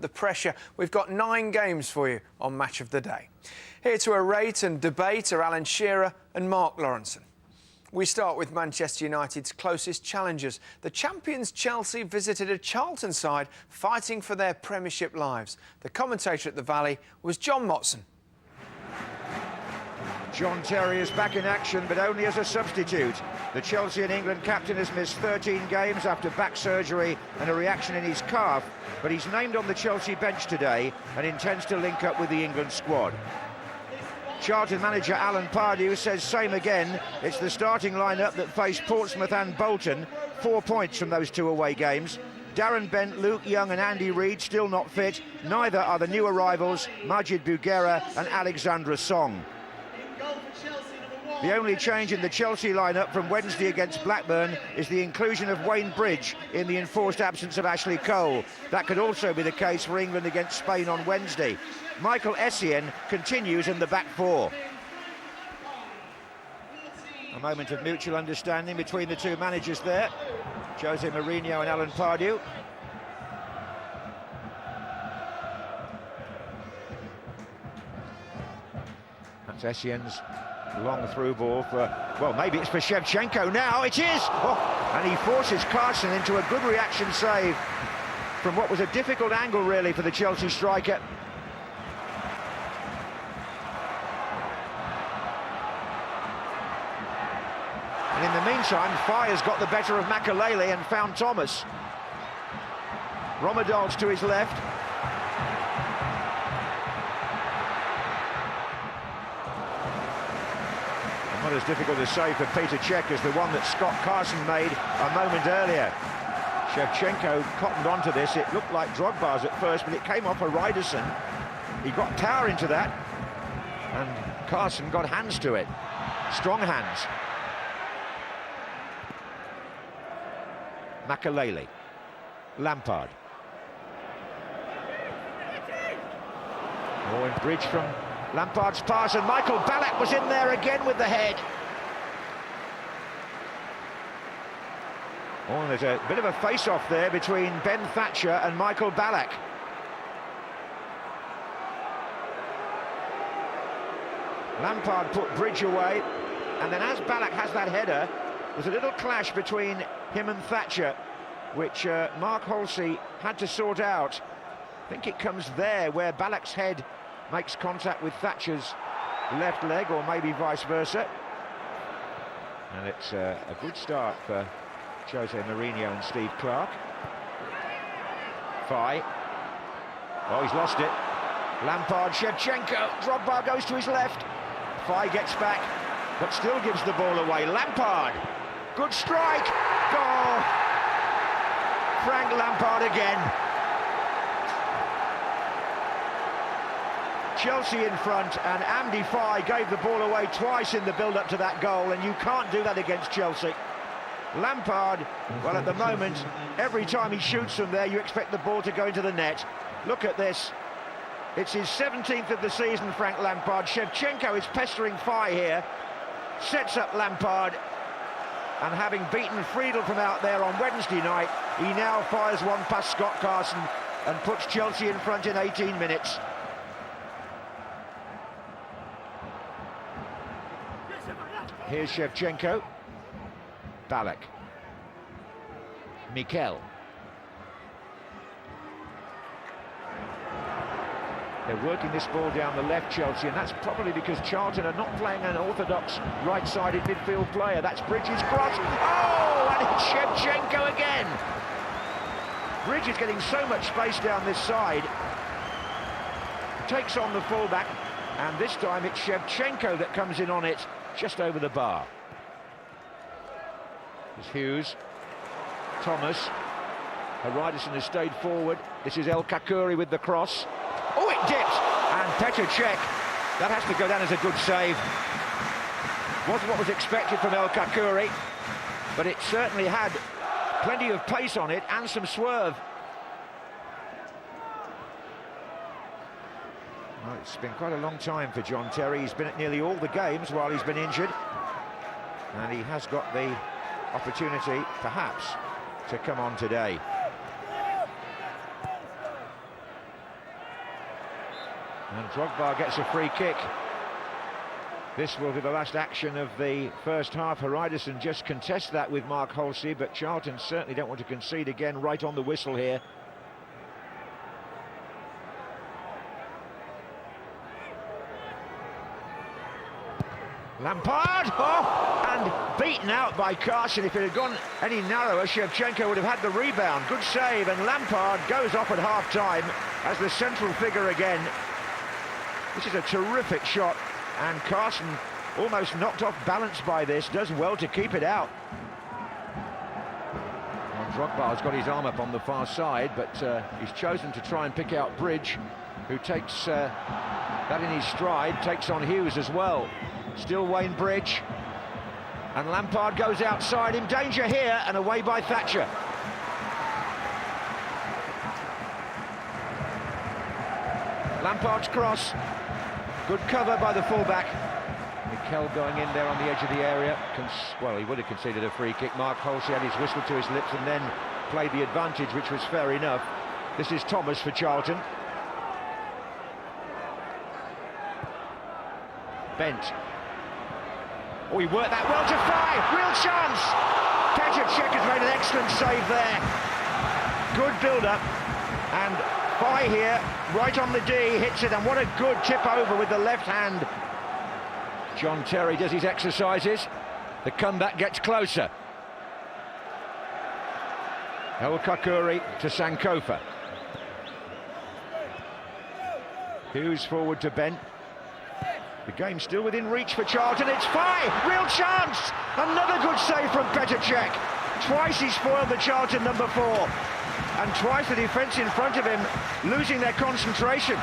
the pressure. We've got 9 games for you on Match of the Day. Here to orate and debate are Alan Shearer and Mark Lawrenson. We start with Manchester United's closest challengers. The champions Chelsea visited a Charlton side fighting for their Premiership lives. The commentator at the Valley was John Motson. John Terry is back in action, but only as a substitute. The Chelsea and England captain has missed 13 games after back surgery and a reaction in his calf, but he's named on the Chelsea bench today and intends to link up with the England squad. Charlton manager Alan Pardew says same again. It's the starting lineup that faced Portsmouth and Bolton, 4 points from those 2 away games. Darren Bent, Luke Young and Andy Reid still not fit. Neither are the new arrivals, Majid Bouguera and Alexandra Song. The only change in the Chelsea lineup from Wednesday against Blackburn is the inclusion of Wayne Bridge in the enforced absence of Ashley Cole. That could also be the case for England against Spain on Wednesday. Michael Essien continues in the back 4. A moment of mutual understanding between the 2 managers there, Jose Mourinho and Alan Pardew. That's Essien's long through ball for, well, maybe it's for Shevchenko now. It is! Oh, and he forces Carson into a good reaction save from what was a difficult angle, really, for the Chelsea striker. And in the meantime, Fire's got the better of Makalele and found Thomas. Romadol's to his left. Not as difficult a save for Peter Cech as the one that Scott Carson made a moment earlier. Shevchenko cottoned onto this. It looked like Drogba's at first, but it came off a Ryderson. He got power into that, and Carson got hands to it. Strong hands. Makalele. Lampard. Oh, and Bridge from Lampard's pass, and Michael Ballack was in there again with the head. Oh, and there's a bit of a face-off there between Ben Thatcher and Michael Ballack. Lampard put Bridge away, and then as Ballack has that header, there's a little clash between him and Thatcher, which Mark Halsey had to sort out. I think it comes there where Ballack's head makes contact with Thatcher's left leg, or maybe vice versa. And it's a good start for Jose Mourinho and Steve Clarke. Fye. Oh, he's lost it. Lampard, Shevchenko, Drogba goes to his left. Fye gets back, but still gives the ball away. Lampard, good strike. Goal. Frank Lampard again. Chelsea in front, and Andy Fye gave the ball away twice in the build-up to that goal, and you can't do that against Chelsea. Lampard, well, at the moment, every time he shoots from there, you expect the ball to go into the net. Look at this. It's his 17th of the season, Frank Lampard. Shevchenko is pestering Fye here, sets up Lampard, and having beaten Friedel from out there on Wednesday night, he now fires one past Scott Carson and puts Chelsea in front in 18 minutes. Here's Shevchenko. Ballack. Mikel. They're working this ball down the left, Chelsea, and that's probably because Charlton are not playing an orthodox right-sided midfield player. That's Bridges' cross. Oh, and it's Shevchenko again. Bridge is getting so much space down this side. Takes on the fullback, and this time it's Shevchenko that comes in on it, just over the bar. There's Hughes. Thomas. Ryderson has stayed forward. This is El Kakuri with the cross. Oh, it dips! And Petr Cech, that has to go down as a good save. Wasn't what was expected from El Kakuri, but it certainly had plenty of pace on it and some swerve. Well, it's been quite a long time for John Terry. He's been at nearly all the games while he's been injured, and he has got the opportunity, perhaps, to come on today. And Drogba gets a free kick. This will be the last action of the first half. Hariderson just contests that with Mark Halsey, but Charlton certainly don't want to concede again right on the whistle here. Lampard! Oh! And beaten out by Carson. If it had gone any narrower, Shevchenko would have had the rebound. Good save, and Lampard goes off at half-time as the central figure again. This is a terrific shot, and Carson, almost knocked off balance by this, does well to keep it out. Well, Drogba's got his arm up on the far side, but he's chosen to try and pick out Bridge, who takes that in his stride, takes on Hughes as well. Still Wayne Bridge, and Lampard goes outside, in danger here, and away by Thatcher. Lampard's cross, good cover by the fullback. Mikel going in there on the edge of the area. Well, he would have conceded a free kick. Mark Halsey had his whistle to his lips and then played the advantage, which was fair enough. This is Thomas for Charlton. Bent. Oh, he worked that well to Fry. Real chance. Petr Cech has made an excellent save there. Good build-up. And Fry here, right on the D, hits it. And what a good tip over with the left hand. John Terry does his exercises. The comeback gets closer. El Kakuri to Sankofa. Hughes forward to Bent. The game's still within reach for Charlton. It's Fry! Real chance! Another good save from Petr Cech. Twice he spoiled the Charlton number 4. And twice the defence in front of him losing their concentration.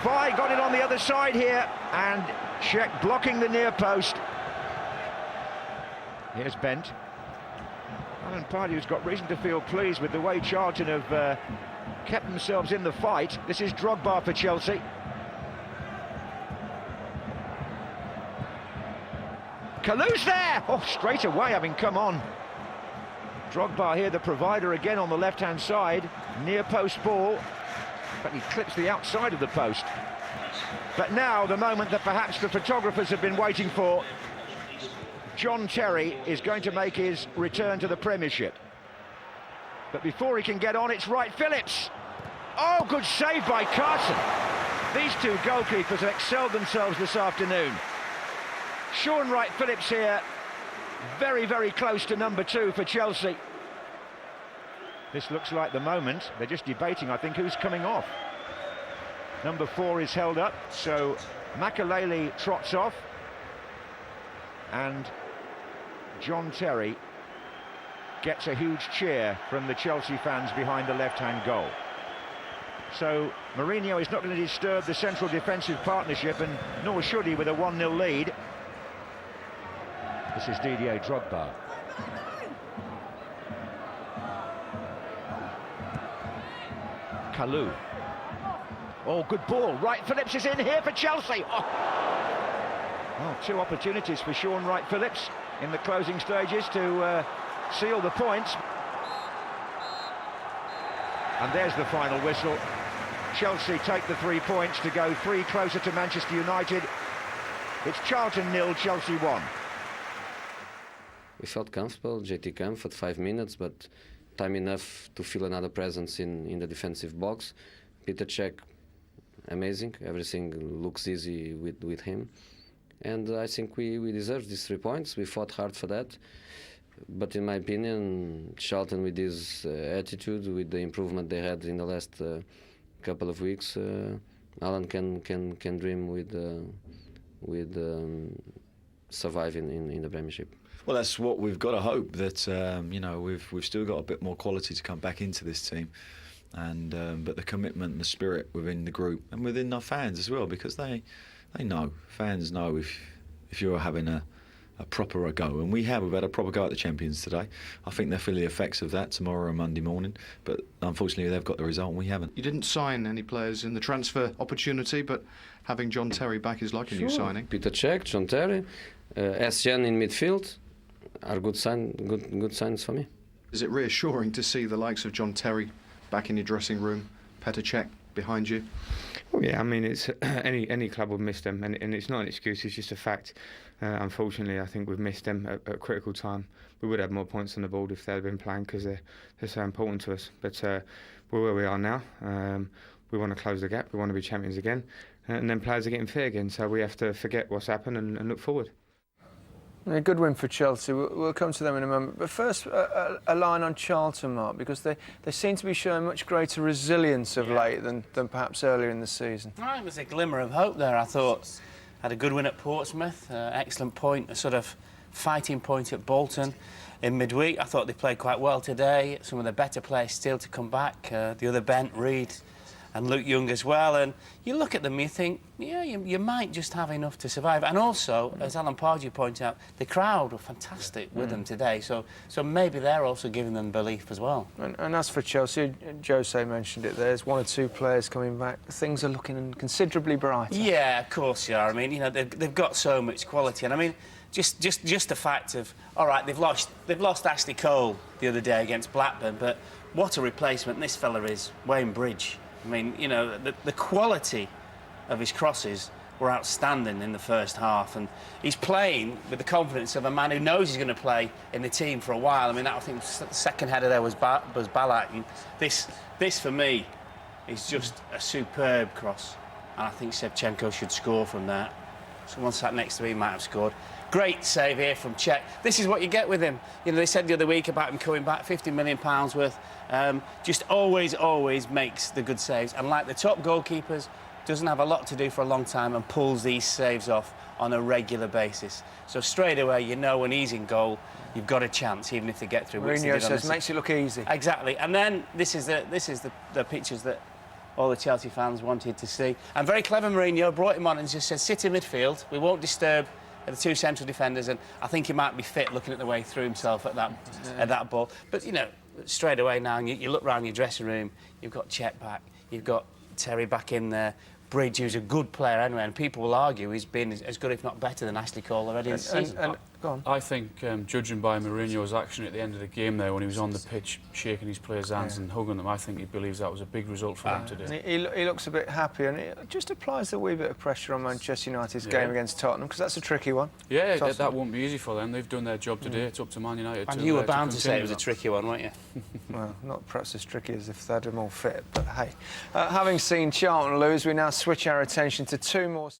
Fry got it on the other side here, and Cech blocking the near post. Here's Bent. Alan Pardew's got reason to feel pleased with the way Charlton have kept themselves in the fight. This is Drogba for Chelsea. Kalou's there! Oh, straight away, I mean, come on. Drogba here, the provider again on the left-hand side. Near post ball. But he clips the outside of the post. But now, the moment that perhaps the photographers have been waiting for. John Terry is going to make his return to the Premiership. But before he can get on, it's Wright Phillips. Oh, good save by Carson. These two goalkeepers have excelled themselves this afternoon. Sean Wright Phillips here, very, very close to number 2 for Chelsea. This looks like the moment. They're just debating, I think, who's coming off. Number 4 is held up, so Makelele trots off. And John Terry gets a huge cheer from the Chelsea fans behind the left-hand goal. So Mourinho is not going to disturb the central defensive partnership, and nor should he with a 1-0 lead. This is Didier Drogba. Kalou. Oh, good ball. Wright Phillips is in here for Chelsea. Oh. Well, 2 opportunities for Sean Wright Phillips in the closing stages to seal the points. And there's the final whistle. Chelsea take the 3 points to go 3 closer to Manchester United. It's Charlton 0, Chelsea 1. We felt comfortable, JT comfort, 5 minutes, but time enough to feel another presence in the defensive box. Petr Cech, amazing, everything looks easy with him. And I think we deserve these 3 points, we fought hard for that. But in my opinion, Charlton with this attitude, with the improvement they had in the last couple of weeks, Alan can dream with surviving in the Premiership. Well, that's what we've got to hope, that you know, we've still got a bit more quality to come back into this team, and but the commitment and the spirit within the group and within our fans as well, because they know, fans know if you're having a proper go, and we've had a proper go at the champions today. I think they'll feel the effects of that tomorrow and Monday morning, but unfortunately they've got the result and we haven't. You didn't sign any players in the transfer opportunity, but having John Terry back is like a new signing. Petr Cech, John Terry, Essien in midfield are good signs for me. Is it reassuring to see the likes of John Terry back in your dressing room, Petr Cech behind you? Oh yeah, I mean, it's any club would miss them, and it's not an excuse. It's just a fact. Unfortunately, I think we've missed them at a critical time. We would have more points on the board if they had been playing, because they're so important to us. But we're where we are now. We want to close the gap. We want to be champions again, and then players are getting fit again. So we have to forget what's happened and look forward. A good win for Chelsea. We'll come to them in a moment. But first, a line on Charlton, Mark, because they seem to be showing much greater resilience of late than perhaps earlier in the season. Well, it was a glimmer of hope there, I thought. Had a good win at Portsmouth, excellent point, a sort of fighting point at Bolton in midweek. I thought they played quite well today. Some of the better players still to come back. The other Bent, Reid and Luke Young as well. And you look at them, you think, yeah, you might just have enough to survive. And also, as Alan Pardew pointed out, the crowd were fantastic with them today. So maybe they're also giving them belief as well. And as for Chelsea, Jose mentioned it, there's one or two players coming back. Things are looking considerably brighter. Yeah, of course they are. I mean, you know, they've got so much quality. And I mean, just the fact of, all right, they've lost Ashley Cole the other day against Blackburn, but what a replacement this fella is, Wayne Bridge. I mean, you know, the quality of his crosses were outstanding in the first half, and he's playing with the confidence of a man who knows he's going to play in the team for a while. I mean, I think the second header there was Ballack, and this for me is just a superb cross, and I think Shevchenko should score from there. Someone sat next to him might have scored. Great save here from Czech. This is what you get with him. You know, they said the other week about him coming back, £50 million worth. Just always makes the good saves. And like the top goalkeepers, doesn't have a lot to do for a long time and pulls these saves off on a regular basis. So straight away, you know when he's in goal, you've got a chance, even if they get through. Mourinho says makes it look easy. Exactly. And then this is the pictures that all the Chelsea fans wanted to see. And very clever Mourinho brought him on and just said, sit in midfield, we won't disturb the two central defenders, and I think he might be fit looking at the way he threw himself at that ball. But, you know, straight away now, you look round your dressing room, you've got Cech back, you've got Terry back in there, Bridge, who's a good player anyway, and people will argue he's been as good, if not better, than Ashley Cole already this season. Go on. I think, judging by Mourinho's action at the end of the game there, when he was on the pitch shaking his players' hands and hugging them, I think he believes that was a big result for them today. He looks a bit happy, and it just applies a wee bit of pressure on Manchester United's game against Tottenham, because that's a tricky one. Yeah, that won't be easy for them. They've done their job today. It's up to Man United. And you were bound to say it was a tricky one, weren't you? Well, not perhaps as tricky as if they'd them all fit, but hey. Having seen Charlton lose, we now switch our attention to two more...